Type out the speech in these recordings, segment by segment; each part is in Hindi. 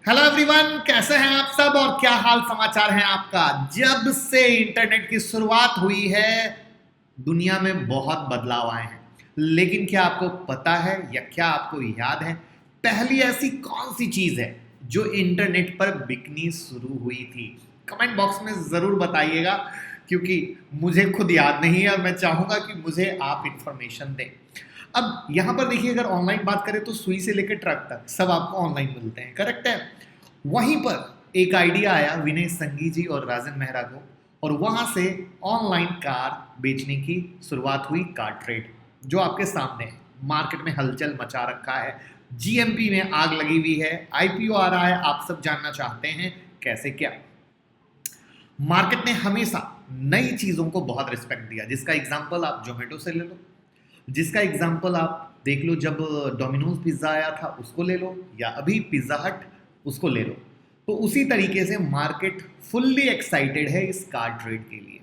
हेलो एवरीवन, कैसे हैं आप सब और क्या हाल समाचार है आपका। जब से इंटरनेट की शुरुआत हुई है दुनिया में बहुत बदलाव आए हैं, लेकिन क्या आपको पता है या क्या आपको याद है पहली ऐसी कौन सी चीज है जो इंटरनेट पर बिकनी शुरू हुई थी? कमेंट बॉक्स में जरूर बताइएगा, क्योंकि मुझे खुद याद नहीं है और मैं चाहूंगा कि मुझे आप इंफॉर्मेशन दें। अब यहां पर देखिए, अगर ऑनलाइन बात करें तो सुई से लेकर ट्रक तक सब आपको ऑनलाइन मिलते हैं, करेक्ट है। वहीं पर एक आइडिया आया विनय संघी जी और राजन मेहरा को, और वहां से ऑनलाइन कार बेचने की शुरुआत हुई। कार ट्रेड जो आपके सामने है, मार्केट में हलचल मचा रखा है, जीएमपी में आग लगी हुई है, आईपीओ आ रहा है, आप सब जानना चाहते हैं कैसे क्या। मार्केट ने हमेशा नई चीजों को बहुत रिस्पेक्ट दिया, जिसका एग्जांपल आप जोमेटो से ले लो, जिसका एग्जाम्पल आप देख लो जब डोमिनोज पिज्ज़ा आया था उसको ले लो, या अभी पिज्ज़ा हट उसको ले लो। तो उसी तरीके से मार्केट फुल्ली एक्साइटेड है इस कार ट्रेड के लिए।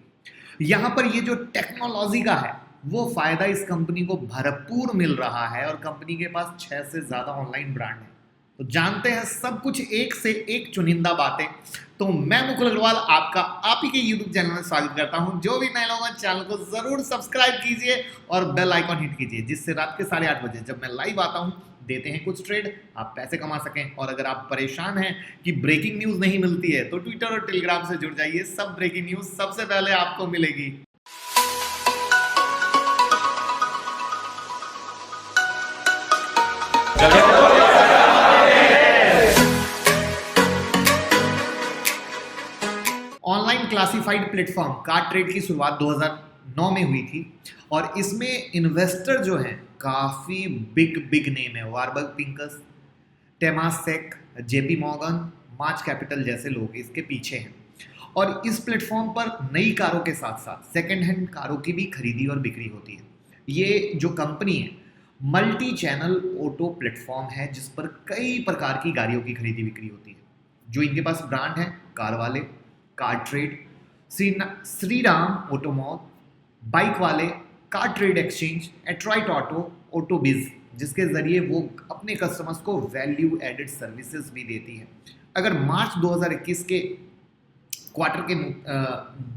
यहाँ पर ये जो टेक्नोलॉजी का है वो फायदा इस कंपनी को भरपूर मिल रहा है, और कंपनी के पास 6 से ज्यादा ऑनलाइन ब्रांड है। तो जानते हैं सब कुछ एक से एक चुनिंदा बातें। तो मैं मुकुल अग्रवाल आपका आप ही के यूट्यूब चैनल में स्वागत करता हूं। जो भी नए लोग हैं चैनल को जरूर सब्सक्राइब कीजिए और बेल आइकॉन हिट कीजिए, जिससे रात के 8:30 बजे जब मैं लाइव आता हूं, देते हैं कुछ ट्रेड, आप पैसे कमा सकें। और अगर आप परेशान हैं कि ब्रेकिंग न्यूज नहीं मिलती है तो ट्विटर और टेलीग्राम से जुड़ जाइए, सब ब्रेकिंग न्यूज सबसे पहले आपको मिलेगी। Online classified platform car trade की शुरुआत 2009 में हुई थी, और इसमें इन्वेस्टर जो हैं काफी बिग नेम है। Warburg Pincus, Temasek, JP Morgan, March capital जैसे लोग इसके पीछे हैं। और इस प्लेटफॉर्म पर नई कारों के साथ साथ सेकेंड हैंड कारों की भी खरीदी और बिक्री होती है। ये जो कंपनी है मल्टी चैनल ऑटो प्लेटफॉर्म है, जिस पर कई प्रकार की गाड़ियों की खरीदी बिक्री होती है। जो इनके पास ब्रांड है कार वाले, कार ट्रेड, श्रीराम ऑटोमॉल, बाइक वाले, कार ट्रेड एक्सचेंज, एट्राइट ऑटो, ऑटोबिज, जिसके जरिए वो अपने कस्टमर्स को वैल्यू एडेड सर्विसेज भी देती है। अगर मार्च 2021 के क्वार्टर के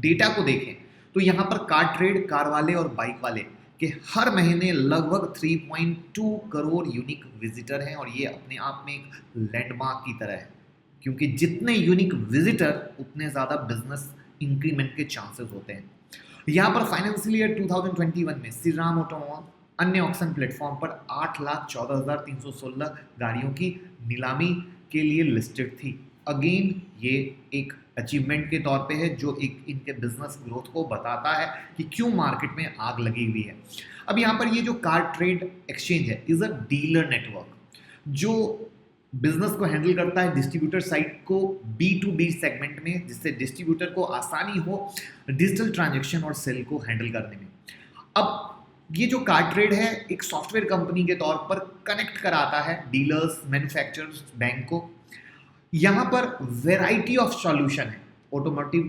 डेटा को देखें तो यहाँ पर कार ट्रेड, कार वाले और बाइक वाले के हर महीने लगभग 3.2 करोड़ यूनिक विजिटर हैं, और ये अपने आप में एक लैंडमार्क की तरह है, क्योंकि जितने यूनिक विजिटर उतने ज़्यादा बिजनेस इंक्रीमेंट के चांसेस होते हैं। यहाँ पर फाइनेंशियल ईयर 2021 में श्रीराम ऑटोमॉल अन्य ऑक्शन प्लेटफॉर्म पर 8,14,316 गाड़ियों की नीलामी के लिए लिस्टेड थी। अगेन ये एक अचीवमेंट के तौर पे है, जो एक इनके बिजनेस ग्रोथ को बताता है कि क्यों मार्केट में आग लगी हुई है। अब यहाँ पर ये जो कार ट्रेड एक्सचेंज है इज अ डीलर नेटवर्क जो बिजनेस को हैंडल करता है डिस्ट्रीब्यूटर साइट को B2B सेगमेंट में, जिससे डिस्ट्रीब्यूटर को आसानी हो डिजिटल ट्रांजैक्शन और सेल को हैंडल करने में। अब ये जो कार ट्रेड है एक सॉफ्टवेयर कंपनी के तौर पर कनेक्ट कराता है डीलर्स, मैन्युफैक्चरर्स, बैंक को। यहाँ पर वेराइटी ऑफ सॉल्यूशन है। ऑटोमोटिव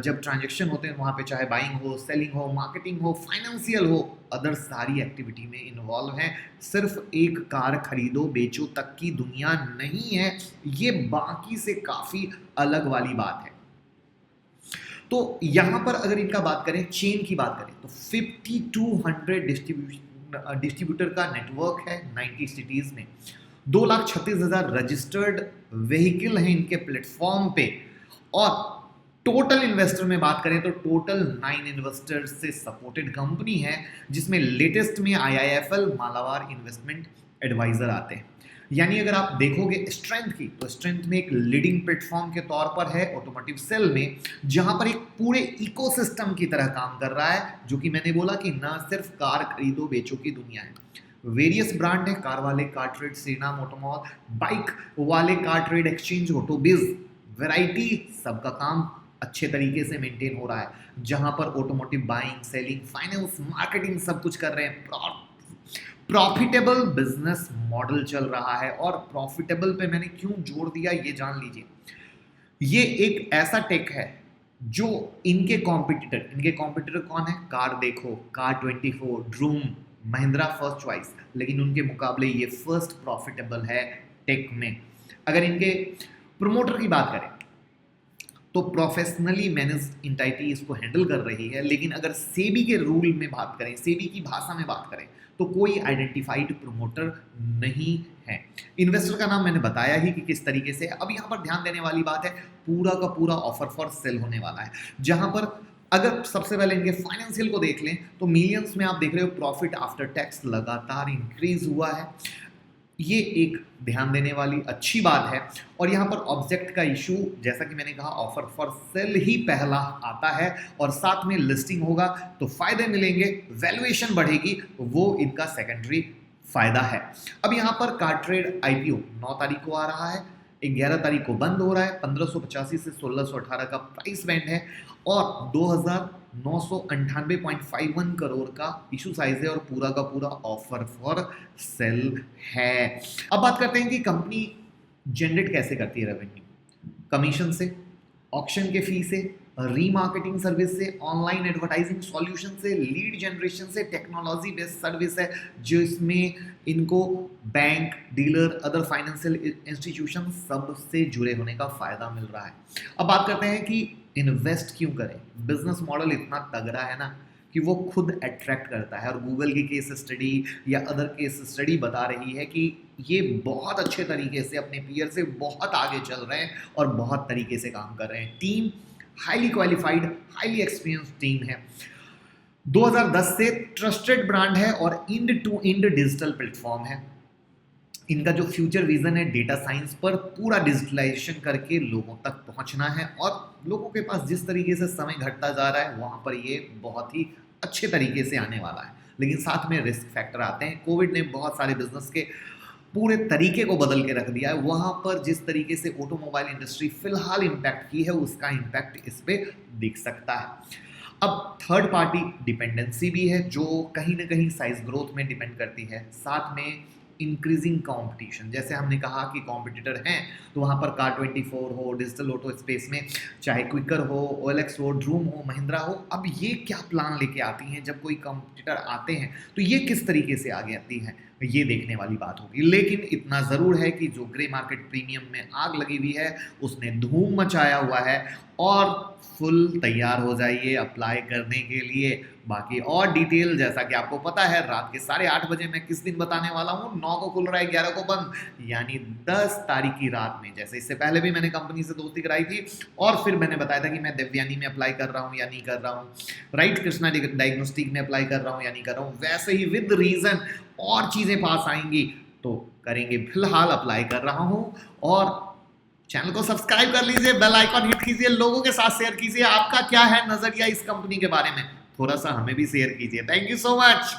जब ट्रांजैक्शन होते हैं वहाँ पे चाहे बाइंग हो, सेलिंग हो, मार्केटिंग हो, फाइनेंशियल हो, अदर सारी एक्टिविटी में इन्वॉल्व है। सिर्फ एक कार खरीदो बेचो तक की दुनिया नहीं है, ये बाकी से काफ़ी अलग वाली बात है। तो यहाँ पर अगर इनका बात करें, चेन की बात करें तो 5200 डिस्ट्रीब्यूटर का नेटवर्क है 90 सिटीज़ में। 2,36,000 रजिस्टर्ड व्हीकल हैं इनके प्लेटफॉर्म पे, और टोटल इन्वेस्टर में बात करें तो टोटल 9 इन्वेस्टर्स से सपोर्टेड कंपनी है, जिसमें लेटेस्ट में IIFL, मालाबार इन्वेस्टमेंट एडवाइजर आते हैं। यानी अगर आप देखोगे स्ट्रेंथ की, तो स्ट्रेंथ में एक लीडिंग प्लेटफॉर्म के तौर पर है ऑटोमोटिव सेल में, जहां पर एक पूरे इकोसिस्टम की तरह काम कर रहा है। जो कि मैंने बोला कि ना सिर्फ कार खरीदो बेचो की दुनिया है, वेरियस ब्रांड है, कार वाले कार ट्रेड श्रीराम ऑटोमॉल, बाइक वाले कार ट्रेड एक्सचेंज ऑटोबिज, वैरायटी, सबका काम अच्छे तरीके से मेंटेन हो रहा है, जहां पर automotive buying, selling, finance, marketing सब कुछ कर रहे हैं। प्रॉफिटेबल बिजनेस मॉडल चल रहा है, और प्रॉफिटेबल पे मैंने क्यों जोर दिया ये जान लीजिए। ये एक ऐसा टेक है जो इनके कॉम्पिटिटर कौन है? कार देखो, कार24, ड्रूम, महिंद्रा फर्स्ट चॉइस, लेकिन उनके मुकाबले ये फर्स्ट प्रॉफिटेबल है टेक में। अगर इनके प्रमोटर की बात करें तो प्रोफेशनली मैनेज इंटाइटी इसको हैंडल कर रही है, लेकिन अगर सेबी के रूल में बात करें, सेबी की भाषा में बात करें, तो कोई आइडेंटिफाइड प्रमोटर नहीं है। इन्वेस्टर का नाम मैंने बताया ही कि किस तरीके से है। अब यहाँ पर ध्यान देने वाली बात है, पूरा का पूरा ऑफर फॉर सेल होने वाला है, जहां पर अगर सबसे पहले इनके फाइनेंशियल को देख लें तो मिलियंस में आप देख रहे हो, प्रॉफिट आफ्टर टैक्स लगातार इंक्रीज हुआ है, ये एक ध्यान देने वाली अच्छी बात है। और यहाँ पर ऑब्जेक्ट का इशू, जैसा कि मैंने कहा, ऑफर फॉर सेल ही पहला आता है और साथ में लिस्टिंग होगा तो फायदे मिलेंगे, वैल्यूएशन बढ़ेगी, वो इनका सेकेंडरी फायदा है। अब यहाँ पर कार्ट्रेड आईपीओ 9 तारीख को आ रहा है, 11 तारीख को बंद हो रहा है, 1585 से 1618 का प्राइस बैंड है और 2998.51 करोड़ का इशू साइज है और पूरा का पूरा ऑफर फॉर सेल है। अब बात करते हैं कि कंपनी जनरेट कैसे करती है रेवेन्यू। कमीशन से, ऑक्शन के फी से, रीमार्केटिंग सर्विस से, ऑनलाइन एडवर्टाइजिंग सॉल्यूशन से, लीड जनरेशन से, टेक्नोलॉजी बेस्ड सर्विस है जो इसमें इनको bank, dealer, other financial institution सब से जुड़े होने का फायदा मिल रहा है। अब बात करते हैं कि इन्वेस्ट क्यों करें। बिजनेस मॉडल इतना तगड़ा है ना कि वो खुद अट्रैक्ट करता है और गूगल की केस स्टडी या अदर केस स्टडी बता रही है कि ये बहुत अच्छे तरीके से अपने पीयर से बहुत आगे चल रहे हैं और बहुत तरीके से काम कर रहे हैं। Team highly qualified, highly experience team है, 2010 से ट्रस्टेड ब्रांड है और end to end digital platform है। इनका जो फ्यूचर विजन है, डेटा साइंस पर पूरा डिजिटलाइजेशन करके लोगों तक पहुंचना है और लोगों के पास जिस तरीके से समय घटता जा रहा है वहां पर ये बहुत ही अच्छे तरीके से आने वाला है। लेकिन साथ में रिस्क फैक्टर आते हैं। कोविड ने बहुत सारे बिजनेस के पूरे तरीके को बदल के रख दिया है। वहां पर जिस तरीके से ऑटोमोबाइल इंडस्ट्री फिलहाल इंपैक्ट की है, उसका इंपैक्ट इस पे दिख सकता है। अब थर्ड पार्टी डिपेंडेंसी भी है जो कहीं ना कहीं साइज ग्रोथ में डिपेंड करती है, साथ में इंक्रीजिंग कंपटीशन। जैसे हमने कहा कि कॉम्पिटिटर हैं तो वहाँ पर कार24 हो, डिजिटल ऑटो स्पेस में चाहे क्विकर हो, OLX हो, ड्रूम हो, महिंद्रा हो, अब ये क्या प्लान लेके आती हैं। जब कोई कॉम्पिटिटर आते हैं तो ये किस तरीके से आगे आती हैं, ये देखने वाली बात होगी। लेकिन इतना ज़रूर है कि जो ग्रे मार्केट प्रीमियम में आग लगी हुई है उसने धूम मचाया हुआ है और फुल तैयार हो जाइए अप्लाई करने के लिए। बाकी और डिटेल जैसा कि आपको पता है, रात के 8:30 बजे मैं किस दिन बताने वाला हूँ। 9 को खुल रहा है, 11 को बंद, यानी 10 तारीख की रात में। जैसे इससे पहले भी मैंने कंपनी से दोस्ती कराई थी और फिर मैंने बताया था कि मैं देवयानी में अप्लाई कर रहा हूँ या नहीं कर रहा हूँ, राइट कृष्णा डायग्नोस्टिक में अप्लाई कर रहा हूँ या नहीं कर रहा हूँ। वैसे ही विद रीजन और चीज़ें पास आएंगी तो करेंगे। फिलहाल अप्लाई कर रहा हूँ और चैनल को सब्सक्राइब कर लीजिए, बेल आइकॉन हिट कीजिए, लोगों के साथ शेयर कीजिए। आपका क्या है नजरिया इस कंपनी के बारे में, थोड़ा सा हमें भी शेयर कीजिए। Thank you so much.